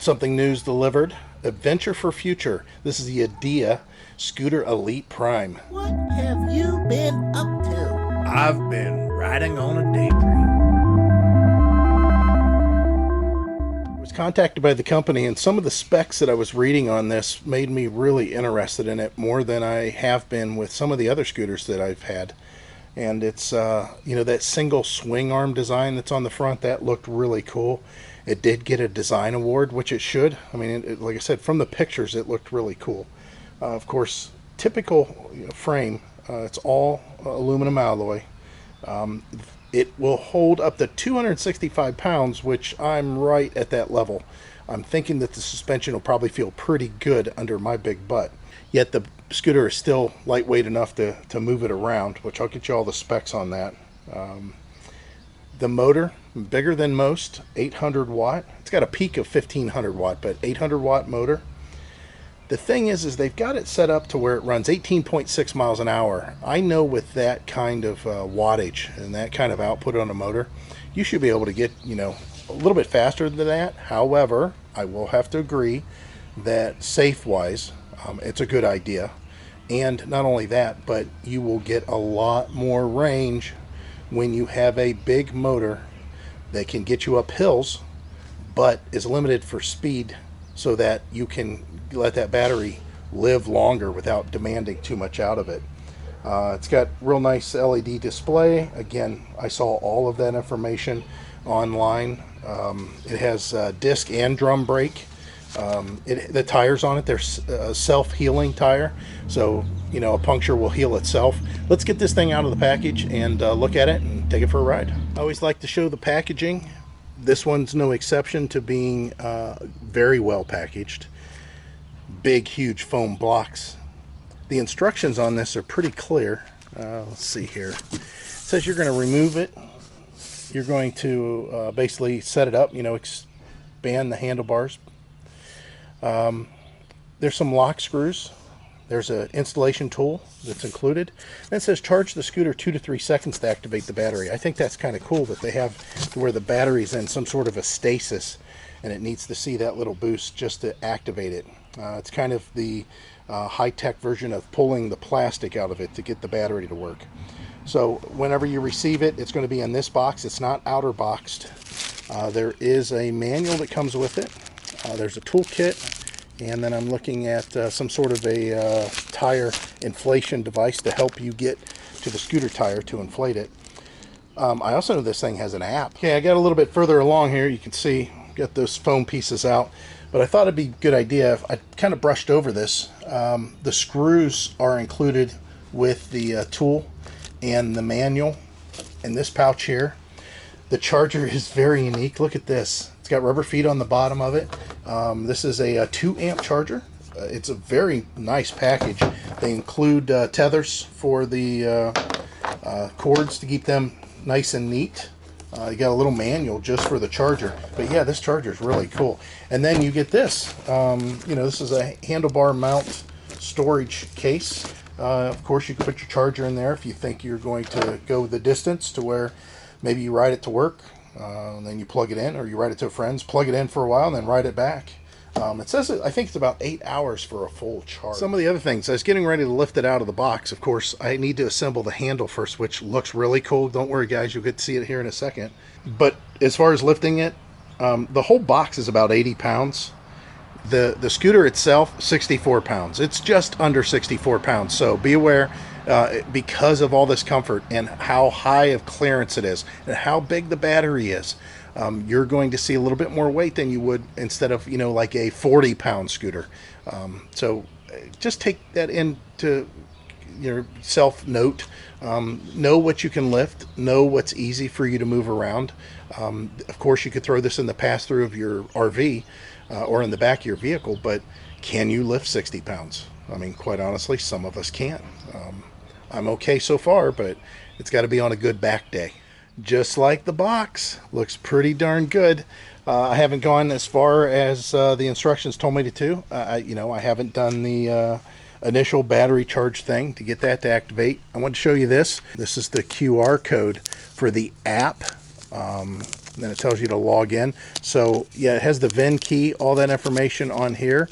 Something news delivered. Adventure for Future. This is the Yadea Scooter ElitePrime. What have you been up to? I've been riding on a daydream. I was contacted by the company, and some of the specs that I was reading on this made me really interested in it more than I have been with some of the other scooters that I've had. And it's, that single swing arm design that's on the front, that looked really cool. It did get a design award, which it should. I mean, like I said, from the pictures, it looked really cool. Of course, typical frame, it's all aluminum alloy. It will hold up to 265 pounds, which I'm right at that level. I'm thinking that the suspension will probably feel pretty good under my big butt. Yet the scooter is still lightweight enough to move it around, which I'll get you all the specs on that. The motor, bigger than most, 800 watt. It's got a peak of 1500 watt, but 800 watt motor. The thing is they've got it set up to where it runs 18.6 miles an hour. I know with that kind of wattage and that kind of output on a motor, you should be able to get, a little bit faster than that. However, I will have to agree that safe-wise, it's a good idea. And not only that, but you will get a lot more range when you have a big motor that can get you up hills, but is limited for speed so that you can let that battery live longer without demanding too much out of it. It's got real nice LED display. Again, I saw all of that information online. It has disc and drum brake. The tires on it, they're self-healing tire, so a puncture will heal itself. Let's get this thing out of the package and look at it and take it for a ride. I always like to show the packaging. This one's no exception to being very well packaged. Big, huge foam blocks. The instructions on this are pretty clear. Let's see here. It says you're going to remove it. You're going to basically set it up, expand the handlebars. There's some lock screws. There's an installation tool that's included. And it says charge the scooter 2 to 3 seconds to activate the battery. I think that's kind of cool that they have where the battery's in some sort of a stasis and it needs to see that little boost just to activate it. It's kind of the high-tech version of pulling the plastic out of it to get the battery to work. So whenever you receive it, it's going to be in this box. It's not outer boxed. There is a manual that comes with it. There's a toolkit. And then I'm looking at some sort of a tire inflation device to help you get to the scooter tire to inflate it. I also know this thing has an app. Okay, I got a little bit further along here. You can see, got those foam pieces out. But I thought it'd be a good idea if I kind of brushed over this. The screws are included with the tool and the manual in this pouch here. The charger is very unique. Look at this. It's got rubber feet on the bottom of it. This is a 2 amp charger. It's a very nice package. They include tethers for the cords to keep them nice and neat. You got a little manual just for the charger. But yeah, this charger is really cool. And then you get this. This is a handlebar mount storage case. Of course, you can put your charger in there if you think you're going to go the distance to where maybe you ride it to work, and then you plug it in, or you ride it to a friend's, plug it in for a while, and then ride it back. It says, I think it's about 8 hours for a full charge. Some of the other things, I was getting ready to lift it out of the box. Of course, I need to assemble the handle first, which looks really cool. Don't worry, guys, you'll get to see it here in a second. But as far as lifting it, the whole box is about 80 pounds. The scooter itself, 64 pounds. It's just under 64 pounds, so be aware. Because of all this comfort and how high of clearance it is and how big the battery is, you're going to see a little bit more weight than you would instead of like a 40-pound scooter. So just take that into your self note. Know what you can lift, know what's easy for you to move around. Of course, you could throw this in the pass-through of your RV or in the back of your vehicle, but can you lift 60 pounds? I mean, quite honestly, some of us can't. I'm okay so far, but it's got to be on a good back day. Just like the box, looks pretty darn good. I haven't gone as far as the instructions told me to. I haven't done the initial battery charge thing to get that to activate. I want to show you this. This is the QR code for the app. and then it tells you to log in. So yeah, it has the VIN key, all that information on here.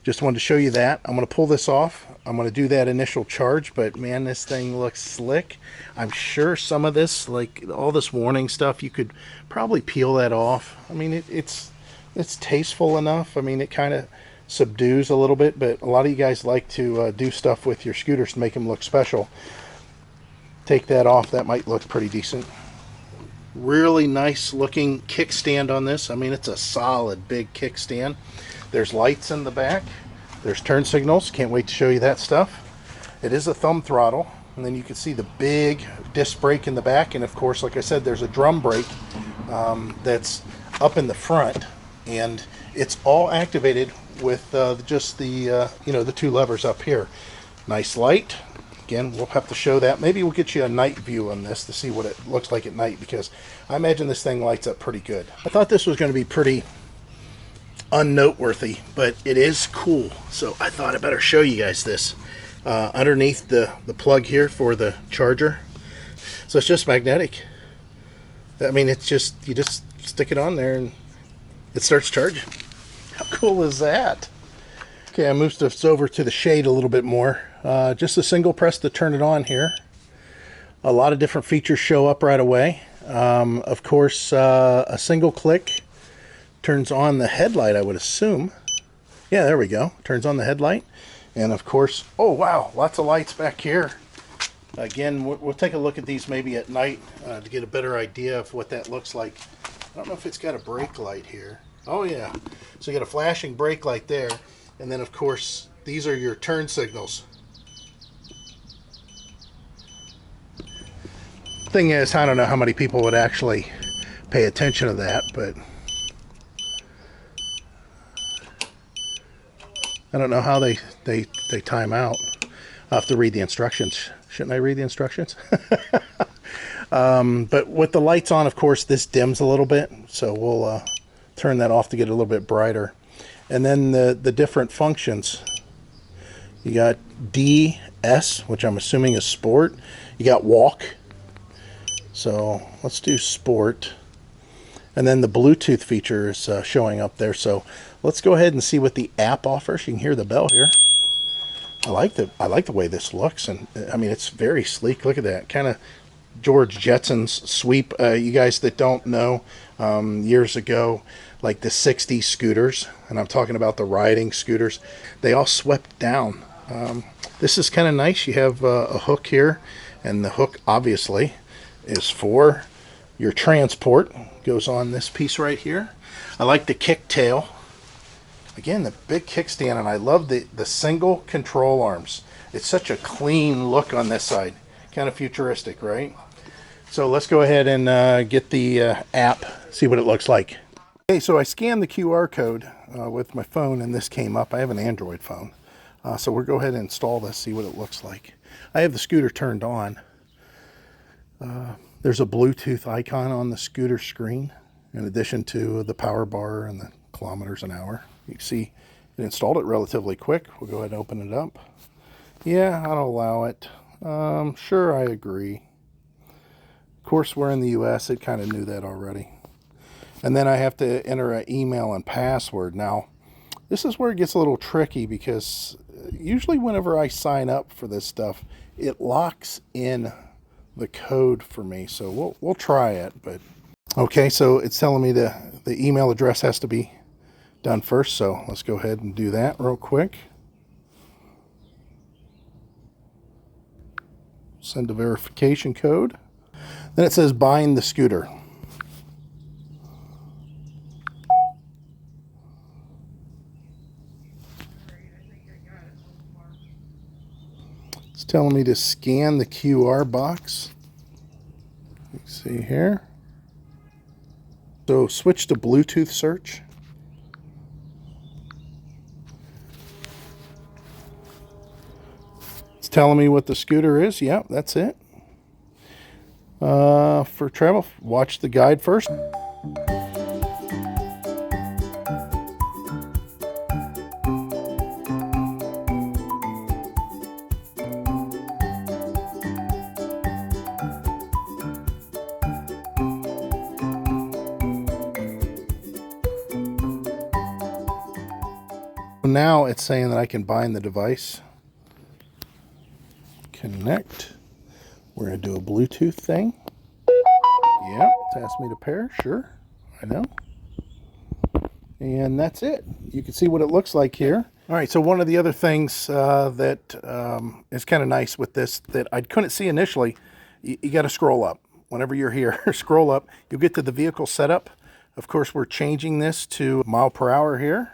Just wanted to show you that. I'm going to pull this off. I'm going to do that initial charge, but man, this thing looks slick. I'm sure some of this, like all this warning stuff, you could probably peel that off. I mean, it's tasteful enough. I mean, it kind of subdues a little bit, but a lot of you guys like to do stuff with your scooters to make them look special. Take that off. That might look pretty decent. Really nice looking kickstand on this. I mean, it's a solid big kickstand. There's lights in the back. There's turn signals. Can't wait to show you that stuff. It is a thumb throttle. And then you can see the big disc brake in the back. And of course, like I said, there's a drum brake that's up in the front. And it's all activated with just the, the two levers up here. Nice light. Again, we'll have to show that. Maybe we'll get you a night view on this to see what it looks like at night, because I imagine this thing lights up pretty good. I thought this was going to be pretty unnoteworthy, but it is cool. So I thought I better show you guys this. Underneath the plug here for the charger. So it's just magnetic. I mean, it's just, you just stick it on there and it starts charging. How cool is that? Okay, I moved this over to the shade a little bit more. Just a single press to turn it on here. A lot of different features show up right away. Of course, a single click turns on the headlight, I would assume. Yeah, there we go. Turns on the headlight. And of course, oh wow, lots of lights back here. Again, we'll take a look at these maybe at night to get a better idea of what that looks like. I don't know if it's got a brake light here. Oh yeah, so you got a flashing brake light there. And then of course, these are your turn signals. Thing is, I don't know how many people would actually pay attention to that, but I don't know how they time out. I'll have to read the instructions. Shouldn't I read the instructions? But with the lights on, of course, this dims a little bit, so we'll turn that off to get a little bit brighter. And then the different functions. You got DS, which I'm assuming is sport. You got walk. So let's do sport. And then the Bluetooth feature is showing up there. So let's go ahead and see what the app offers. You can hear the bell here. I like the way this looks, and I mean, it's very sleek. Look at that, kind of George Jetson's sweep. You guys that don't know, years ago, like the 60s scooters, and I'm talking about the riding scooters, they all swept down. This is kind of nice. You have a hook here, and the hook obviously is for your transport. Goes on this piece right here. I like the kick tail. Again, the big kickstand, and I love the single control arms. It's such a clean look on this side. Kind of futuristic, right? So let's go ahead and get the app, see what it looks like. Okay, so I scanned the QR code with my phone, and this came up. I have an Android phone. So we'll go ahead and install this, see what it looks like. I have the scooter turned on. There's a Bluetooth icon on the scooter screen, in addition to the power bar and the kilometers an hour. You can see it installed it relatively quick. We'll go ahead and open it up. Yeah, I'll allow it. Sure, I agree. Of course, we're in the US. It kind of knew that already. And then I have to enter an email and password. Now, this is where it gets a little tricky, because usually whenever I sign up for this stuff, it locks in the code for me. So we'll try it. But okay, so it's telling me the email address has to be done first. So let's go ahead and do that real quick. Send a verification code. Then it says bind the scooter. It's telling me to scan the QR box. You can see here. So switch to Bluetooth search. It's telling me what the scooter is. Yep, that's it. For travel, watch the guide first. Now it's saying that I can bind the device. Connect. We're going to do a Bluetooth thing. Yeah, it's asked me to pair. Sure, I know. And that's it. You can see what it looks like here. All right, so one of the other things that is kind of nice with this that I couldn't see initially, you got to scroll up. Whenever you're here, scroll up. You'll get to the vehicle setup. Of course, we're changing this to mile per hour here.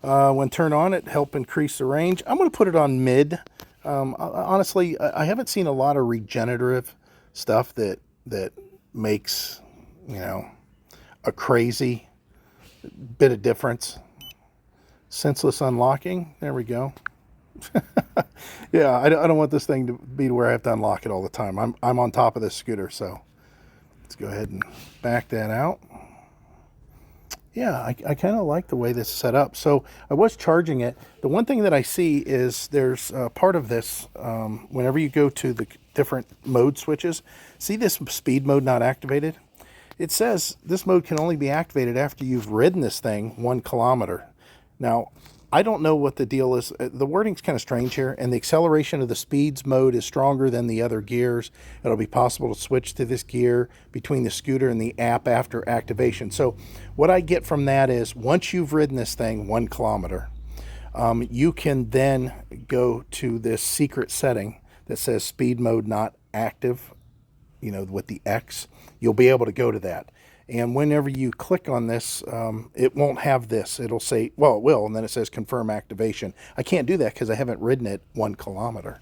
When turned on, it help increase the range. I'm going to put it on mid. Honestly, I haven't seen a lot of regenerative stuff that makes, you know, a crazy bit of difference. Senseless unlocking. There we go. Yeah, I don't want this thing to be to where I have to unlock it all the time. I'm on top of this scooter, so let's go ahead and back that out. Yeah, I kind of like the way this is set up. So I was charging it. The one thing that I see is there's part of this, whenever you go to the different mode switches, see this speed mode not activated? It says this mode can only be activated after you've ridden this thing 1 kilometer. Now, I don't know what the deal is. The wording's kind of strange here, and the acceleration of the speeds mode is stronger than the other gears. It'll be possible to switch to this gear between the scooter and the app after activation. So what I get from that is once you've ridden this thing 1 kilometer, you can then go to this secret setting that says speed mode not active, you know, with the X. You'll be able to go to that. And whenever you click on this, it won't have this. It'll say, well, it will, and then it says confirm activation. I can't do that because I haven't ridden it 1 kilometer.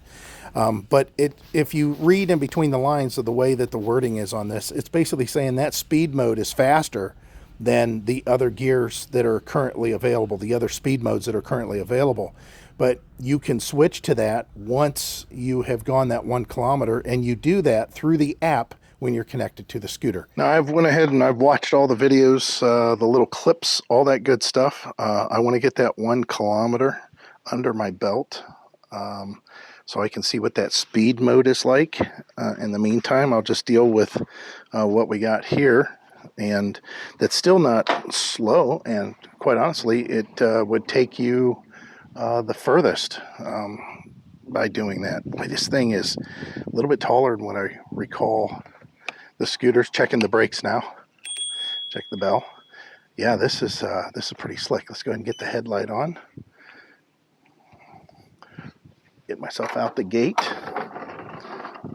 But if you read in between the lines of the way that the wording is on this, it's basically saying that speed mode is faster than the other gears that are currently available, the other speed modes that are currently available. But you can switch to that once you have gone that 1 kilometer, and you do that through the app when you're connected to the scooter. Now I've went ahead and I've watched all the videos, the little clips, all that good stuff. I want to get that 1 kilometer under my belt so I can see what that speed mode is like. In the meantime, I'll just deal with what we got here, and that's still not slow, and quite honestly it would take you the furthest by doing that. Boy, this thing is a little bit taller than what I recall. The scooter's checking the brakes now. Check the bell. Yeah, this is pretty slick. Let's go ahead and get the headlight on. Get myself out the gate,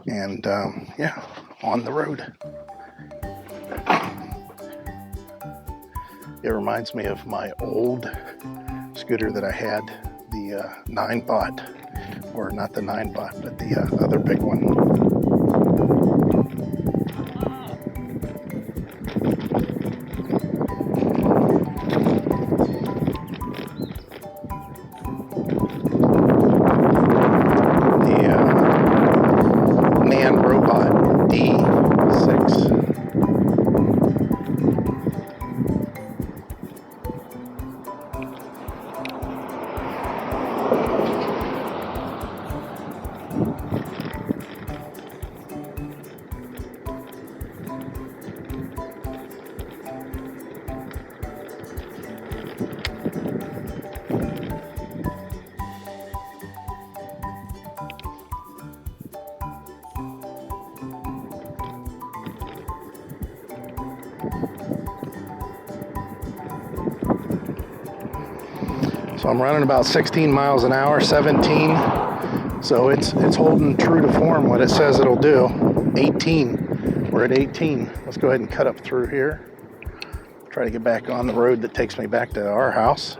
and yeah, on the road. It reminds me of my old scooter that I had, the 9-bot, or not the 9-bot, but the other big one. So I'm running about 16 miles an hour, 17. So it's holding true to form what it says it'll do. 18. We're at 18. Let's go ahead and cut up through here. Try to get back on the road that takes me back to our house.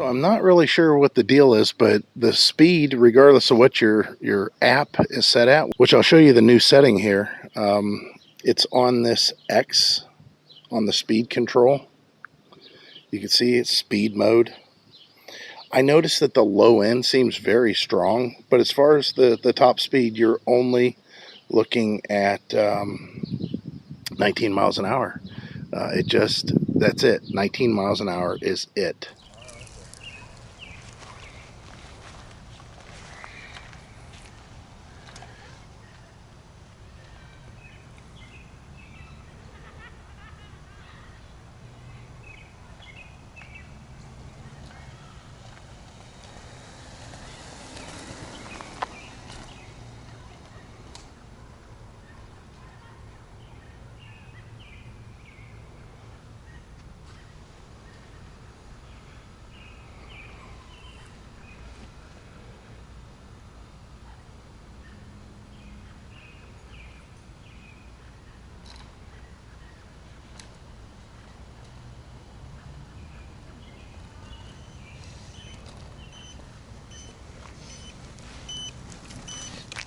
So I'm not really sure what the deal is, but the speed, regardless of what your app is set at, which I'll show you the new setting here, it's on this X on the speed control. You can see it's speed mode. I noticed that the low end seems very strong, but as far as the top speed, you're only looking at 19 miles an hour. That's it. 19 miles an hour is it.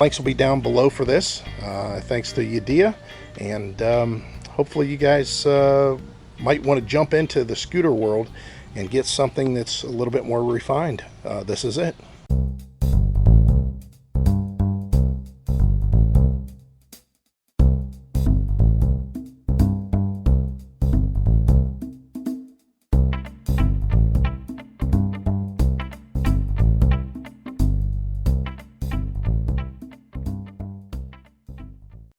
Links will be down below for this. Thanks to Yadea, and hopefully you guys might want to jump into the scooter world and get something that's a little bit more refined. This is it.